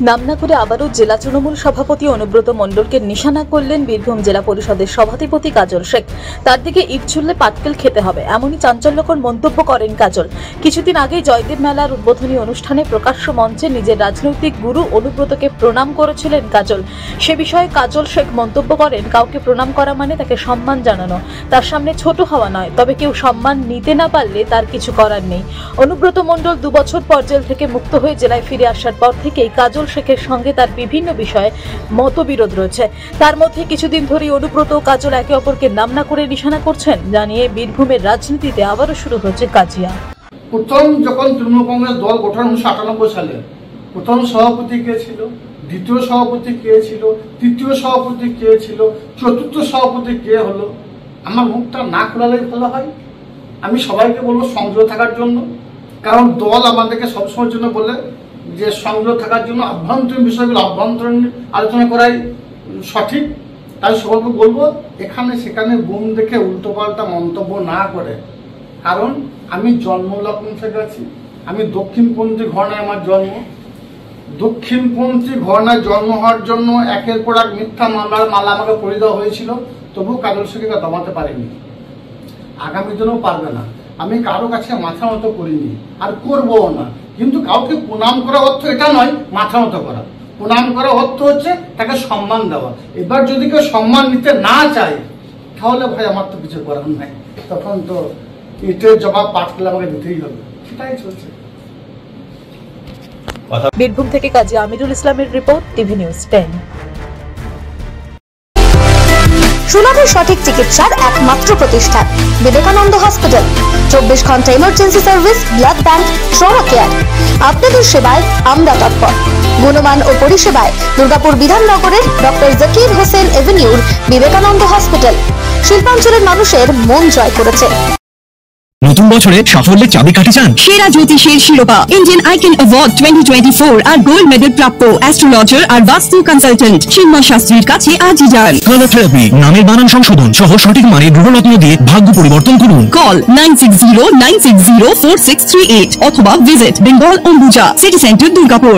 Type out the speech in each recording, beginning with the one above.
নাম না করে আবারও জেলা তৃণমূল সভাপতি অনুব্রত মণ্ডলকে নিশানা করলেন বীরভূম জেলা পরিষদের সভাধিপতি কাজল শেখ। তার দিকে ইট ছুড়লে পাটকেল খেতে হবে, এমনই চাঞ্চল্যকর মন্তব্য করেন কাজল। কিছুদিন আগেই জয়দেব মেলার উদ্বোধনী অনুষ্ঠানে প্রকাশ্য মঞ্চে নিজের রাজনৈতিক গুরু অনুব্রতকে প্রণাম করেছিলেন কাজল। সে বিষয়ে কাজল শেখ মন্তব্য করেন, কাউকে প্রণাম করা মানে তাকে সম্মান জানানো, তার সামনে ছোট হওয়া নয়। তবে কেউ সম্মান নিতে না পারলে তার কিছু করার নেই। অনুব্রত মণ্ডল 2 বছর পর জেল থেকে মুক্ত হয়ে জেলায় ফিরে আসার পর থেকেই কাজল শেখের সঙ্গে তার বিভিন্ন বিষয়ে মতবিরোধ রয়েছে। তার মধ্যে কিছুদিন ধরেই অনুব্রত ও কাজল একে অপরকে নাম না করে নিশানা করছেন, জানিয়ে বীরভূমের রাজনীতিতে আবারও শুরু হচ্ছে কাজিয়া। প্রথম যখন তৃণমূল কংগ্রেস দল গঠন 1998 সালে, প্রথম সভাপতি কে ছিল, দ্বিতীয় সভাপতি কে ছিল, তৃতীয় সভাপতি কে ছিল, চতুর্থ সভাপতি কে হলো, আমার মুখটা না খোলালেই ভালো হয়। আমি সবাইকে বলবো সংযত থাকার জন্য, কারণ দল আমাদেরকে সবসময়ের জন্য বলে যে সংযত থাকার জন্য আভ্যন্তরীণ বিষয়গুলো আভ্যন্তরীণ আলোচনা করাই সঠিক। তাই সবাইকে বলবো এখানে সেখানে গুম দেখে উল্টোপাল্টা মন্তব্য না করে, কারণ আমি জন্মলগ্ন থেকে আছি, আমি দক্ষিণপন্থী ঘরানায় আমার জন্ম। দক্ষিণপন্থী ঘরানায় জন্ম হওয়ার জন্য একের পর এক মিথ্যা মামলার মালা আমাকে পড়ে দেওয়া হয়েছিল, তবু কাজল শেখকে দমাতে পারিনি, আগামী দিনেও পারবে না। আমি কারো কাছে মাথা নত করিনি আর করবও না। কিন্তু কাউকে প্রণাম করা অর্থ এটা নয় মাথা নত করা। প্রণাম করা অর্থ হচ্ছে তাকে সম্মান দেওয়া। এবার যদি কেউ সম্মান নিতে না চায় তাহলে ভাই আমার তো কিছু করার নাই, তখন তো ইটের জবাব পাটকেল আমাকে দিতেই হবে, সেটাই চলছে। বীরভূম থেকে কাজী আমিরুল ইসলামের রিপোর্ট, টিভি নিউজ 10। সুলভ সঠিক চিকিৎসার একমাত্র প্রতিষ্ঠান বিবেকানন্দ হসপিটাল। 24 ঘন্টা emergency service, blood bank, trauma care. আপনাদের সেবায় আমরা তৎপর। গুণমান ও পরিষেবায় দুর্গাপুর বিধাননগরের ডক্টর জাকির হোসেন এভিনিউর বিবেকানন্দ হসপিটাল শিল্পাঞ্চলের মানুষের মন জয় করেছে। নতুন বছরে সাফল্যের চাবিকাঠি চান? সেরা জ্যোতিষের শিরোপা, ইন্ডিয়ান আইকন অ্যাওয়ার্ড 2024 আর গোল্ড মেডেল প্রাপ্ত অ্যাস্ট্রোলজার আর বাস্তু কনসালটেন্ট চিন্ময় শাস্ত্রীর কাছে আজই যান। কালার থেরাপি, নামের বানান সংশোধন সহ সঠিক মানের গ্রহরত্ন দিয়ে ভাগ্য পরিবর্তন করুন। কল 9609604638 অথবা visit Bengal Ambuja city centre, Durgapur.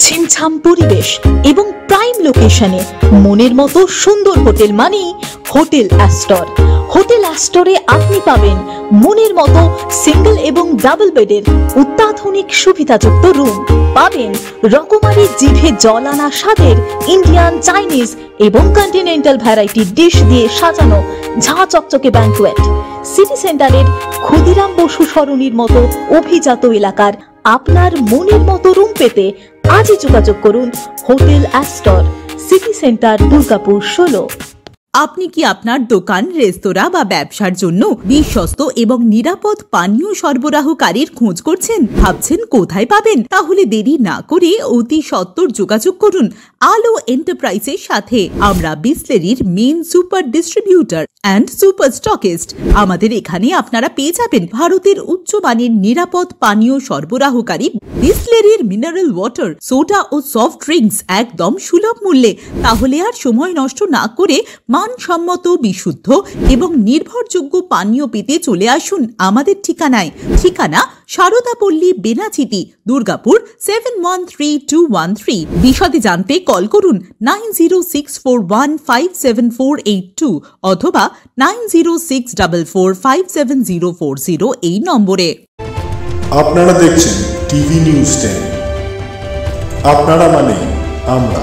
ছিমছাম পরিবেশ এবং প্রাইম লোকেশনে মনের মতো সুন্দর হোটেল মানেই হোটেল অ্যাস্টর। হোটেল অ্যাস্টরে আপনি পাবেন মনের মতো সিঙ্গেল এবং ডাবল বেডের অত্যাধুনিক সুবিধাযুক্ত রুম, পাবেন রকমারি জিভে জল আনা স্বাদের ইন্ডিয়ান, চাইনিজ এবং কন্টিনেন্টাল ভ্যারাইটি ডিশ দিয়ে সাজানো ঝাঁ চকচকে ব্যাংকুয়েট। সিটি সেন্টারের ক্ষুদিরাম বসু সরণির মতো অভিজাত এলাকার আপনার মনের মতো রুম পেতে আজই যোগাযোগ করুন hotel Astor, city centre, Durgapur 16। আপনি কি আপনার দোকান, রেস্তোরাঁ বা ব্যবসার জন্য বিশ্বস্ত এবং নিরাপদ পানীয় সরবরাহকারীর খোঁজ করছেন? ভাবছেন কোথায় পাবেন? তাহলে দেরি না করে অতি সত্বর যোগাযোগ করুন আলো এন্টারপ্রাইজের সাথে। আমরা বিসলেরির main super distributor and super stockist. আমাদের এখানে আপনারা পেয়ে যাবেন ভারতের উচ্চমানের নিরাপদ পানীয় সরবরাহকারী বিসলেরির মিনারেল ওয়াটার, সোডা ও সফট ড্রিঙ্কস একদম সুলভ মূল্যে। তাহলে আর সময় নষ্ট না করে মানসম্মত, বিশুদ্ধ এবং নির্ভরযোগ্য পানীয় পেতে চলে আসুন আমাদের ঠিকানায়। ঠিকানা সারদাপল্লী, বেনাচিতি, দুর্গাপুর 713213। বিশদে জানতে কল করুন 9064157482 অথবা 9064457040 এই নম্বরে। আপনারা দেখছেন টিভি নিউজ 10। আপনারা মানে আমরা।